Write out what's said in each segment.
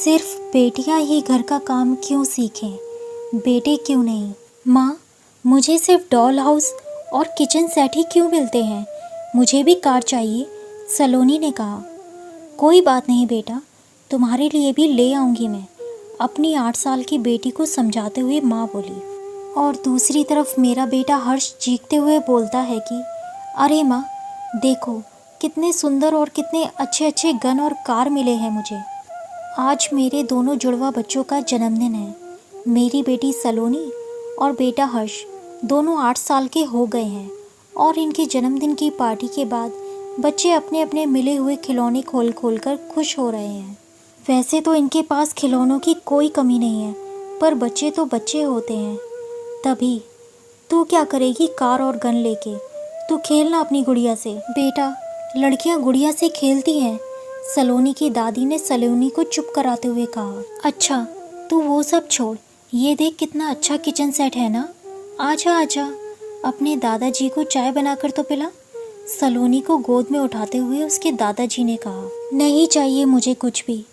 सिर्फ बेटियां ही घर का काम क्यों सीखें, बेटे क्यों नहीं? माँ, मुझे सिर्फ डॉल हाउस और किचन सेट ही क्यों मिलते हैं? मुझे भी कार चाहिए, सलोनी ने कहा। कोई बात नहीं बेटा, तुम्हारे लिए भी ले आऊँगी मैं, अपनी 8 साल की बेटी को समझाते हुए माँ बोली। और दूसरी तरफ मेरा बेटा हर्ष चीखते हुए बोलता है कि अरे माँ, देखो कितने सुंदर और कितने अच्छे अच्छे गन और कार मिले हैं मुझे। आज मेरे दोनों जुड़वा बच्चों का जन्मदिन है। मेरी बेटी सलोनी और बेटा हर्ष दोनों 8 साल के हो गए हैं और इनके जन्मदिन की पार्टी के बाद बच्चे अपने अपने मिले हुए खिलौने खोल खोल कर खुश हो रहे हैं। वैसे तो इनके पास खिलौनों की कोई कमी नहीं है, पर बच्चे तो बच्चे होते हैं। तभी तू क्या करेगी कार और गन लेके? तू खेलना अपनी गुड़िया से। बेटा, लड़कियां गुड़िया से खेलती हैं, सलोनी की दादी ने सलोनी को चुप कराते हुए कहा। अच्छा, तू वो सब छोड़, ये देख कितना अच्छा किचन सेट है ना। आजा आजा, अपने दादाजी को चाय बनाकर तो पिला, सलोनी को गोद में उठाते हुए उसके दादाजी ने कहा। नहीं चाहिए मुझे कुछ भी,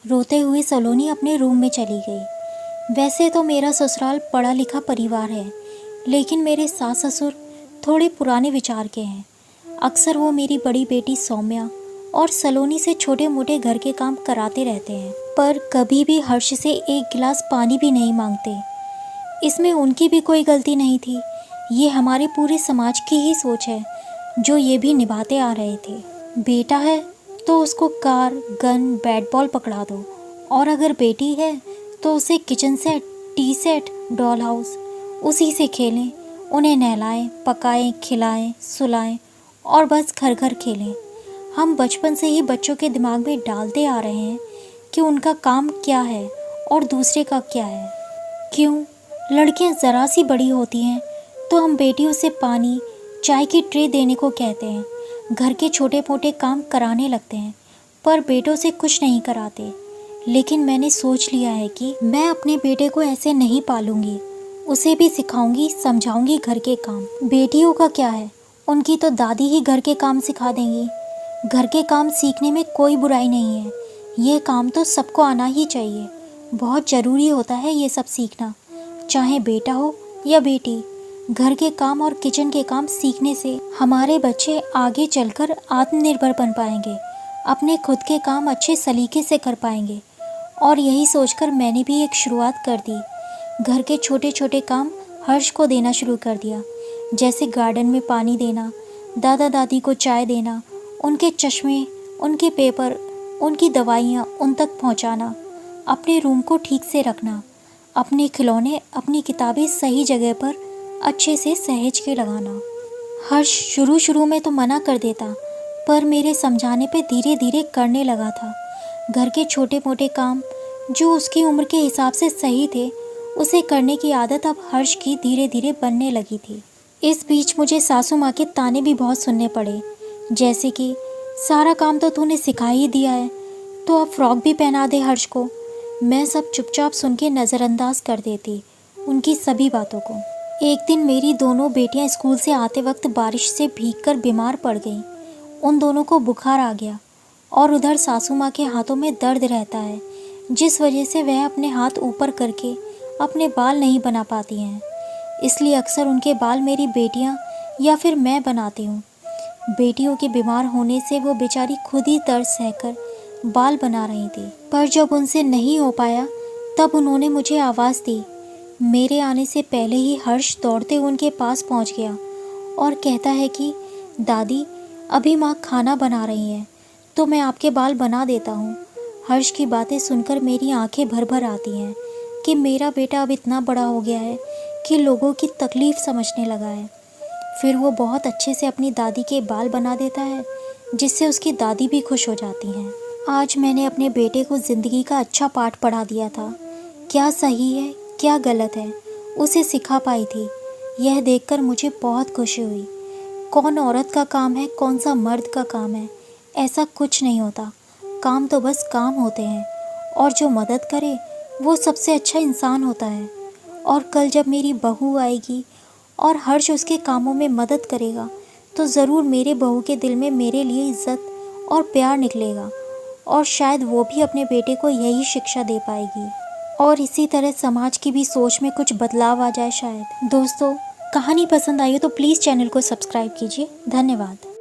रोते हुए सलोनी अपने रूम में चली गई। वैसे तो मेरा ससुराल पढ़ा लिखा परिवार है, लेकिन मेरे सास ससुर थोड़े पुराने विचार के हैं। अक्सर वो मेरी बड़ी बेटी सौम्या और सलोनी से छोटे मोटे घर के काम कराते रहते हैं, पर कभी भी हर्ष से एक गिलास पानी भी नहीं मांगते। इसमें उनकी भी कोई गलती नहीं थी, ये हमारे पूरे समाज की ही सोच है जो ये भी निभाते आ रहे थे। बेटा है तो उसको कार, गन, बैट बॉल पकड़ा दो, और अगर बेटी है तो उसे kitchen set, T set, doll house उसी से खेलें, उन्हें नहलाएं, पकाएं, खिलाएं, सुलाएं और बस घर घर खेलें। हम बचपन से ही बच्चों के दिमाग में डालते आ रहे हैं कि उनका काम क्या है और दूसरे का क्या है। क्यों? लड़कियां ज़रा सी बड़ी होती हैं तो हम बेटियों से पानी, चाय की ट्रे देने को कहते हैं, घर के छोटे मोटे काम कराने लगते हैं, पर बेटों से कुछ नहीं कराते। लेकिन मैंने सोच लिया है कि मैं अपने बेटे को ऐसे नहीं पालूंगी, उसे भी सिखाऊंगी, समझाऊंगी घर के काम। बेटियों का क्या है, उनकी तो दादी ही घर के काम सिखा देंगी। घर के काम सीखने में कोई बुराई नहीं है, ये काम तो सबको आना ही चाहिए। बहुत ज़रूरी होता है ये सब सीखना, चाहे बेटा हो या बेटी। घर के काम और किचन के काम सीखने से हमारे बच्चे आगे चलकर आत्मनिर्भर बन पाएंगे, अपने खुद के काम अच्छे सलीके से कर पाएंगे। और यही सोचकर मैंने भी एक शुरुआत कर दी। घर के छोटे छोटे काम हर्ष को देना शुरू कर दिया, जैसे गार्डन में पानी देना, दादा दादी को चाय देना, उनके चश्मे, उनके पेपर, उनकी दवाइयाँ उन तक पहुँचाना, अपने रूम को ठीक से रखना, अपने खिलौने, अपनी किताबें सही जगह पर अच्छे से सहेज के लगाना। हर्ष शुरू में तो मना कर देता, पर मेरे समझाने पे धीरे धीरे करने लगा था। घर के छोटे मोटे काम जो उसकी उम्र के हिसाब से सही थे, उसे करने की आदत अब हर्ष की धीरे धीरे बनने लगी थी। इस बीच मुझे सासू माँ के ताने भी बहुत सुनने पड़े, जैसे कि सारा काम तो तूने सिखा ही दिया है, तो अब फ्रॉक भी पहना दे हर्ष को। मैं सब चुपचाप सुन के नज़रअंदाज कर देती उनकी सभी बातों को। एक दिन मेरी दोनों बेटियां स्कूल से आते वक्त बारिश से भीगकर बीमार पड़ गईं। उन दोनों को बुखार आ गया और उधर सासू माँ के हाथों में दर्द रहता है, जिस वजह से वह अपने हाथ ऊपर करके अपने बाल नहीं बना पाती हैं। इसलिए अक्सर उनके बाल मेरी बेटियाँ या फिर मैं बनाती हूँ। बेटियों के बीमार होने से वो बेचारी खुद ही दर्द सहकर बाल बना रही थी, पर जब उनसे नहीं हो पाया तब उन्होंने मुझे आवाज़ दी। मेरे आने से पहले ही हर्ष दौड़ते उनके पास पहुंच गया और कहता है कि दादी, अभी माँ खाना बना रही हैं, तो मैं आपके बाल बना देता हूँ। हर्ष की बातें सुनकर मेरी आंखें भर भर आती हैं कि मेरा बेटा अब इतना बड़ा हो गया है कि लोगों की तकलीफ़ समझने लगा है। फिर वो बहुत अच्छे से अपनी दादी के बाल बना देता है, जिससे उसकी दादी भी खुश हो जाती हैं। आज मैंने अपने बेटे को ज़िंदगी का अच्छा पाठ पढ़ा दिया था। क्या सही है, क्या गलत है, उसे सिखा पाई थी। यह देखकर मुझे बहुत खुशी हुई। कौन औरत का काम है, कौन सा मर्द का काम है, ऐसा कुछ नहीं होता। काम तो बस काम होते हैं, और जो मदद करे वो सबसे अच्छा इंसान होता है। और कल जब मेरी बहू आएगी और हर्ष उसके कामों में मदद करेगा, तो ज़रूर मेरे बहू के दिल में मेरे लिए इज़्ज़त और प्यार निकलेगा, और शायद वो भी अपने बेटे को यही शिक्षा दे पाएगी और इसी तरह समाज की भी सोच में कुछ बदलाव आ जाए शायद। दोस्तों, कहानी पसंद आई हो तो प्लीज़ चैनल को सब्सक्राइब कीजिए। धन्यवाद।